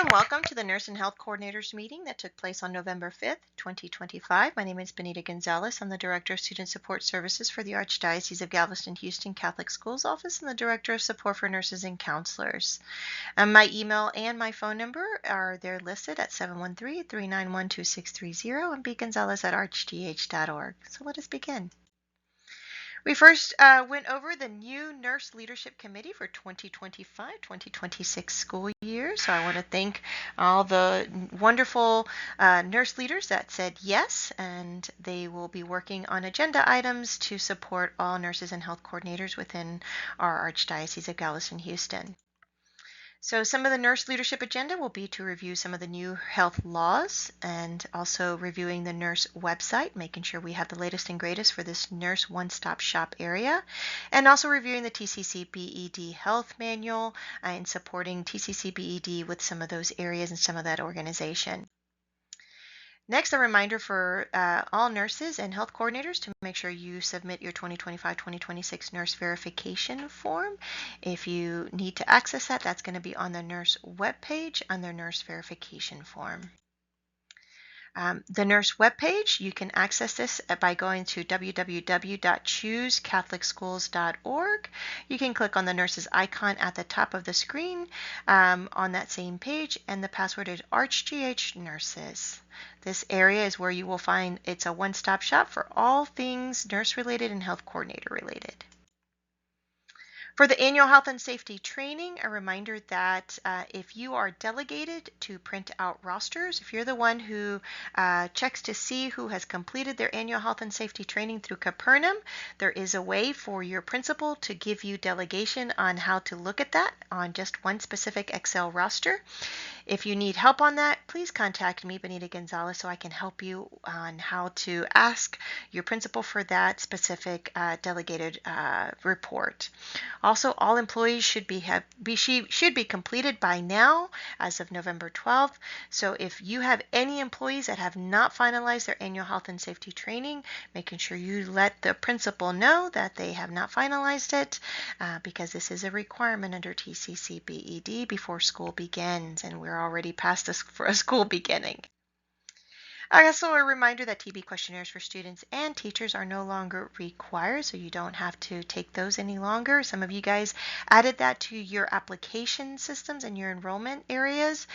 and welcome to the Nurse and Health Coordinators meeting that took place on November 5th, 2025. My name is Benita Gonzalez. I'm the Director of Student Support Services for the Archdiocese of Galveston-Houston Catholic Schools Office and the Director of Support for Nurses and Counselors. My email and my phone number are there listed at 713-391-2630 and bgonzalez@archdh.org. So let us begin. We first went over the new Nurse Leadership Committee for 2025-2026 school year. So I want to thank all the wonderful nurse leaders that said yes, and they will be working on agenda items to support all nurses and health coordinators within our Archdiocese of Galveston-Houston. So some of the nurse leadership agenda will be to review some of the new health laws and also reviewing the nurse website, making sure we have the latest and greatest for this nurse one-stop shop area, and also reviewing the TCC BED health manual and supporting TCC BED with some of those areas and some of that organization. Next, a reminder for all nurses and health coordinators to make sure you submit your 2025-2026 nurse verification form. If you need to access that, that's going to be on the nurse webpage under nurse verification form. The nurse webpage, you can access this by going to www.choosecatholicschools.org. You can click on the nurses icon at the top of the screen on that same page, and the password is ArchGH Nurses. This area is where you will find it's a one-stop shop for all things nurse-related and health coordinator-related. For the annual health and safety training, a reminder that if you are delegated to print out rosters, if you're the one who checks to see who has completed their annual health and safety training through Capernaum, there is a way for your principal to give you delegation on how to look at that on just one specific Excel roster. If you need help on that, please contact me, Benita Gonzalez, so I can help you on how to ask your principal for that specific delegated report. Also, all employees should be completed by now as of November 12th. So if you have any employees that have not finalized their annual health and safety training, making sure you let the principal know that they have not finalized it because this is a requirement under TCC BED before school begins, and we're already past this for a school beginning. Also, a reminder that TB questionnaires for students and teachers are no longer required, so you don't have to take those any longer. Some of you guys added that to your application systems and your enrollment areas.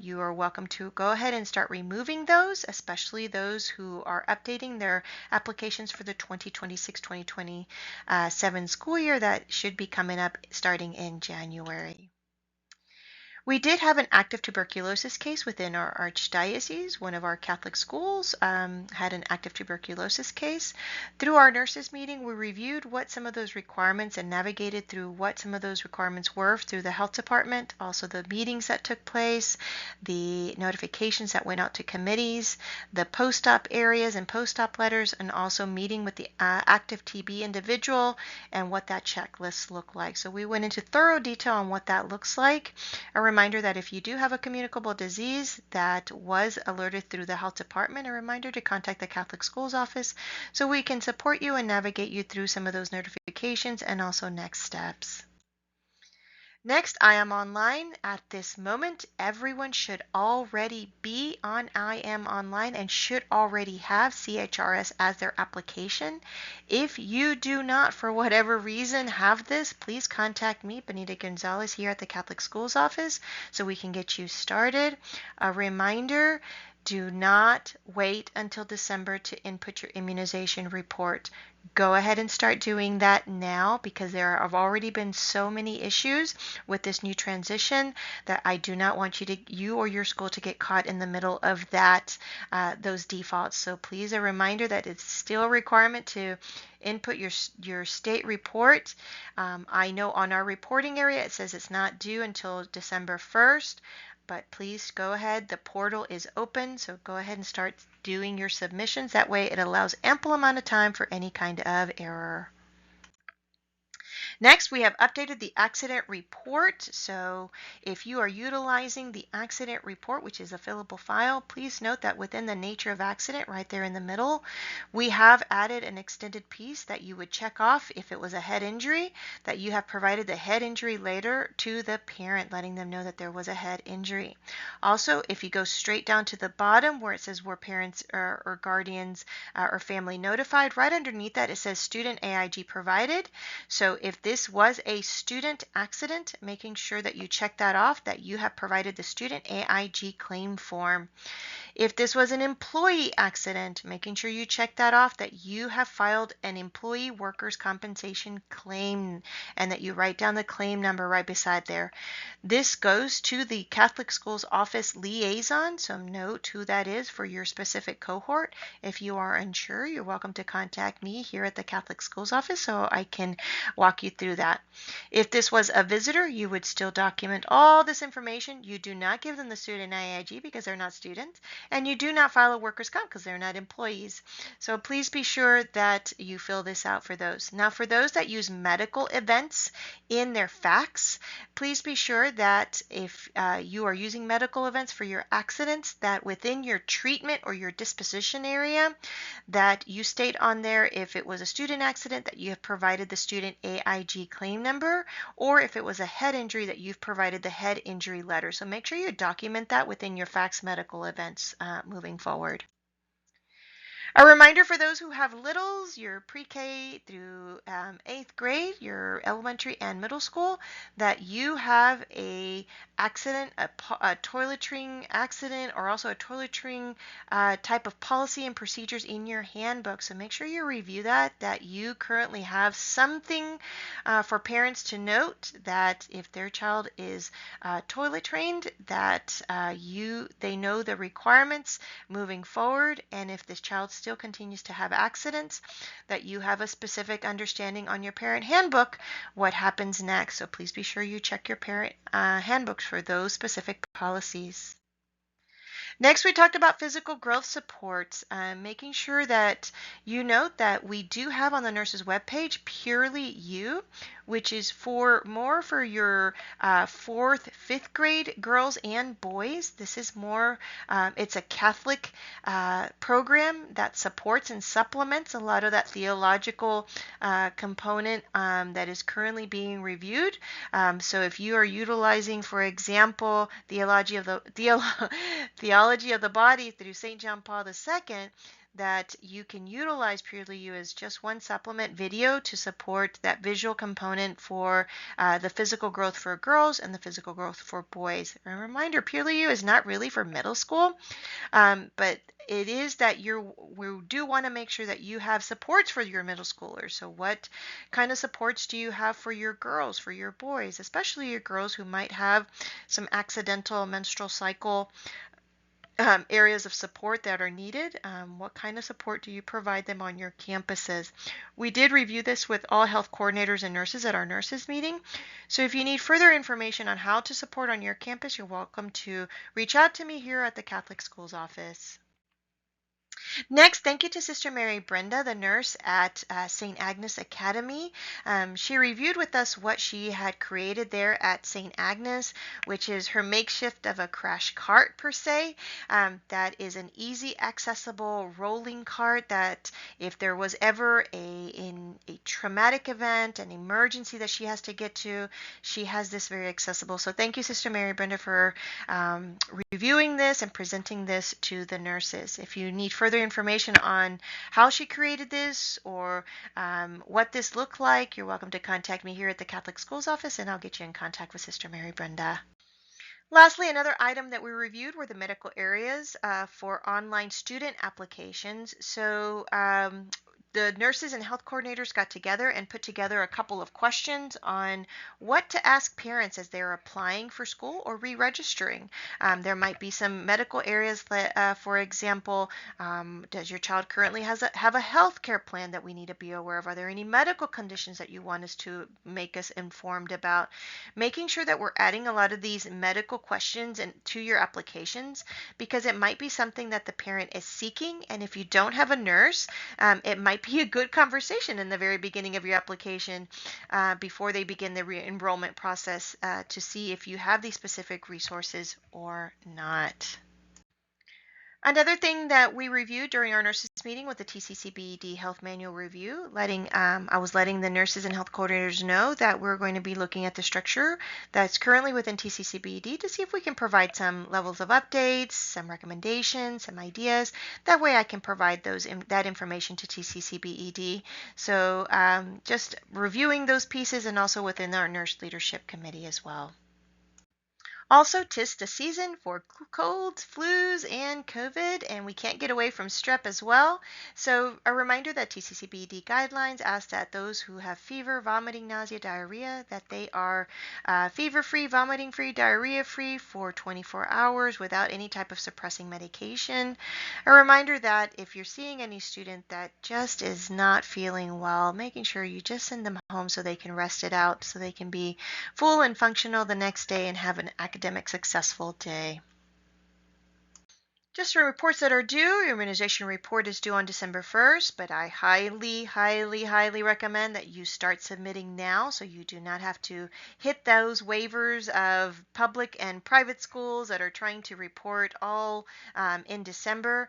You are welcome to go ahead and start removing those, especially those who are updating their applications for the 2026-2027 school year that should be coming up starting in January. We did have an active tuberculosis case within our archdiocese. One of our Catholic schools had an active tuberculosis case. Through our nurses meeting, we reviewed what some of those requirements and navigated through what some of those requirements were through the health department, also the meetings that took place, the notifications that went out to committees, the post-op areas and post-op letters, and also meeting with the active TB individual and what that checklist looked like. So we went into thorough detail on what that looks like. A reminder that if you do have a communicable disease that was alerted through the health department, a reminder to contact the Catholic Schools Office so we can support you and navigate you through some of those notifications and also next steps. Next, I am online at this moment. Everyone should already be on I Am Online and should already have CHRS as their application. If you do not, for whatever reason, have this, please contact me, Benita Gonzalez, here at the Catholic Schools Office so we can get you started. A reminder, do not wait until December to input your immunization report. Go ahead and start doing that now because there have already been so many issues with this new transition that I do not want you or your school to get caught in the middle of that, those defaults. So please, a reminder that it's still a requirement to input your state report. I know on our reporting area it says it's not due until December 1st. But please go ahead. The portal is open, so go ahead and start doing your submissions. That way it allows ample amount of time for any kind of error. Next, we have updated the accident report. So if you are utilizing the accident report, which is a fillable file, please note that within the nature of accident, right there in the middle, we have added an extended piece that you would check off if it was a head injury, that you have provided the head injury later to the parent, letting them know that there was a head injury. Also, if you go straight down to the bottom where it says were parents or guardians or family notified, right underneath that it says student AIG provided. So if this was a student accident, making sure that you check that off, that you have provided the student AIG claim form. If this was an employee accident, making sure you check that off, that you have filed an employee workers' compensation claim and that you write down the claim number right beside there. This goes to the Catholic Schools Office liaison, so note who that is for your specific cohort. If you are unsure, you're welcome to contact me here at the Catholic Schools Office so I can walk you through that. If this was a visitor, you would still document all this information. You do not give them the student AIG because they're not students, and you do not file a workers' comp because they're not employees. So please be sure that you fill this out for those. Now, for those that use medical events in their fax, please be sure that if you are using medical events for your accidents, that within your treatment or your disposition area, that you state on there if it was a student accident that you have provided the student AIG claim number, or if it was a head injury that you've provided the head injury letter. So make sure you document that within your fax medical events moving forward. A reminder for those who have littles, your pre-K through 8th grade, your elementary and middle school, that you have a accident, a toiletering accident, or also a toiletering type of policy and procedures in your handbook. So make sure you review that you currently have something for parents to note that if their child is toilet trained, that they know the requirements moving forward, and if this child still continues to have accidents, that you have a specific understanding on your parent handbook what happens next. So please be sure you check your parent handbooks for those specific policies. Next, we talked about physical growth supports, making sure that you note that we do have on the nurse's webpage Purely You, which is more for your 4th, 5th grade girls and boys. This is more, it's a Catholic program that supports and supplements a lot of that theological component that is currently being reviewed. So if you are utilizing, for example, theology of the body through St. John Paul II, that you can utilize Purely You as just one supplement video to support that visual component for the physical growth for girls and the physical growth for boys. A reminder, Purely You is not really for middle school, but it is that we do want to make sure that you have supports for your middle schoolers. So what kind of supports do you have for your girls, for your boys, especially your girls who might have some accidental menstrual cycle areas of support that are needed? What kind of support do you provide them on your campuses? We did review this with all health coordinators and nurses at our nurses meeting. So if you need further information on how to support on your campus, you're welcome to reach out to me here at the Catholic Schools Office. Next, thank you to Sister Mary Brenda, the nurse at St. Agnes Academy. She reviewed with us what she had created there at St. Agnes, which is her makeshift of a crash cart per se. That is an easy, accessible rolling cart that if there was ever a traumatic event, an emergency that she has to get to, she has this very accessible. So thank you, Sister Mary Brenda, for reviewing this and presenting this to the nurses. If you need further information on how she created this or what this looked like, you're welcome to contact me here at the Catholic Schools Office and I'll get you in contact with Sister Mary Brenda. Lastly, another item that we reviewed were the medical areas for online student applications. So the nurses and health coordinators got together and put together a couple of questions on what to ask parents as they're applying for school or re-registering. There might be some medical areas that, for example, does your child currently have a health care plan that we need to be aware of? Are there any medical conditions that you want us to make us informed about? Making sure that we're adding a lot of these medical questions to your applications, because it might be something that the parent is seeking, and if you don't have a nurse, it might be a good conversation in the very beginning of your application before they begin the re-enrollment process to see if you have these specific resources or not. Another thing that we reviewed during our nurses meeting with the TCCBED Health Manual Review, I was letting the nurses and health coordinators know that we're going to be looking at the structure that's currently within TCCBED to see if we can provide some levels of updates, some recommendations, some ideas. That way I can provide that information to TCCBED. So just reviewing those pieces and also within our nurse leadership committee as well. Also, 'tis the season for colds, flus, and COVID, and we can't get away from strep as well. So, a reminder that TCCBD guidelines ask that those who have fever, vomiting, nausea, diarrhea, that they are fever-free, vomiting-free, diarrhea-free for 24 hours without any type of suppressing medication. A reminder that if you're seeing any student that just is not feeling well, making sure you just send them home so they can rest it out, so they can be full and functional the next day and have an academic successful day. Just for reports that are due, your immunization report is due on December 1st, but I highly, highly, highly recommend that you start submitting now so you do not have to hit those waivers of public and private schools that are trying to report all in December.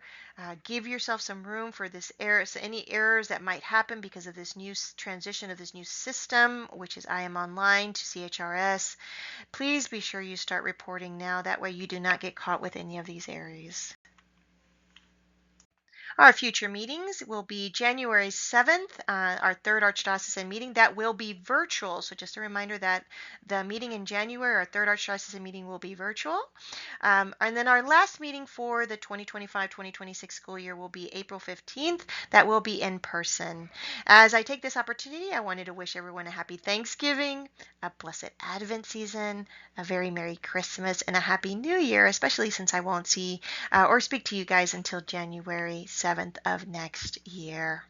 Give yourself some room for this error, so any errors that might happen because of this new transition of this new system, which is IM Online to CHRS. Please be sure you start reporting now. That way you do not get caught with any of these errors. Our future meetings will be January 7th, our third Archdiocesan meeting. That will be virtual. So just a reminder that the meeting in January, our third Archdiocesan meeting, will be virtual. And then our last meeting for the 2025-2026 school year will be April 15th. That will be in person. As I take this opportunity, I wanted to wish everyone a happy Thanksgiving, a blessed Advent season, a very Merry Christmas, and a Happy New Year, especially since I won't see or speak to you guys until January 7th of next year.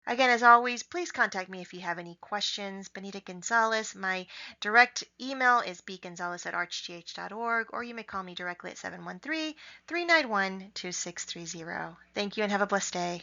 Again, as always, please contact me if you have any questions. Benita Gonzalez. My direct email is bgonzalez@archgh.org, or you may call me directly at 713-391-2630. Thank you and have a blessed day.